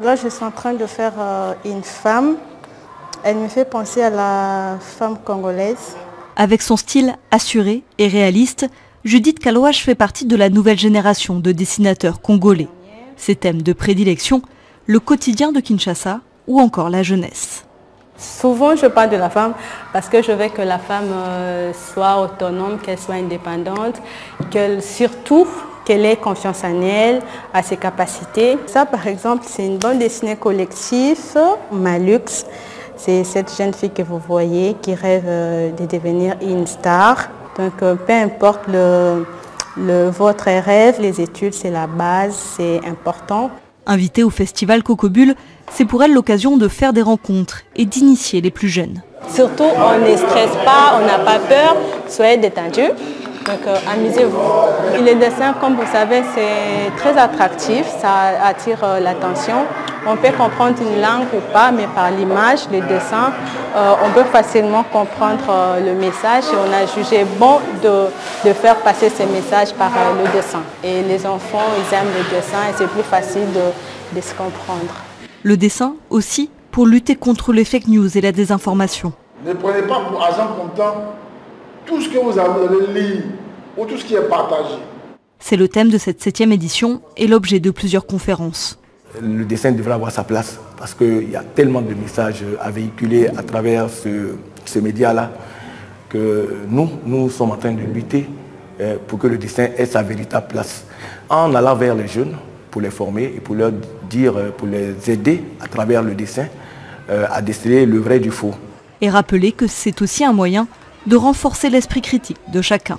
Là, je suis en train de faire une femme. Elle me fait penser à la femme congolaise. Avec son style assuré et réaliste, Judith Kalouache fait partie de la nouvelle génération de dessinateurs congolais. Ses thèmes de prédilection, le quotidien de Kinshasa ou encore la jeunesse. Souvent, je parle de la femme parce que je veux que la femme soit autonome, qu'elle soit indépendante, surtout qu'elle ait confiance en elle, à ses capacités. Ça, par exemple, c'est une bande dessinée collective, Malux. C'est cette jeune fille que vous voyez qui rêve de devenir une star. Donc, peu importe votre rêve, les études, c'est la base, c'est important. Invitée au festival Cocobule, c'est pour elle l'occasion de faire des rencontres et d'initier les plus jeunes. Surtout, on ne stresse pas, on n'a pas peur, soyez détendus. Donc, amusez-vous. Les dessins, comme vous savez, c'est très attractif, ça attire l'attention. On peut comprendre une langue ou pas, mais par l'image, le dessin, on peut facilement comprendre le message. Et on a jugé bon de faire passer ce message par le dessin. Et les enfants, ils aiment le dessin et c'est plus facile de se comprendre. Le dessin aussi pour lutter contre les fake news et la désinformation. Ne prenez pas pour argent comptant tout ce que vous allez lire ou tout ce qui est partagé. C'est le thème de cette 7e édition et l'objet de plusieurs conférences. Le dessin devrait avoir sa place parce qu'il y a tellement de messages à véhiculer à travers ce média-là que nous sommes en train de lutter pour que le dessin ait sa véritable place. En allant vers les jeunes pour les former et pour leur dire, pour les aider à travers le dessin à déceler le vrai du faux. Et rappeler que c'est aussi un moyen de renforcer l'esprit critique de chacun.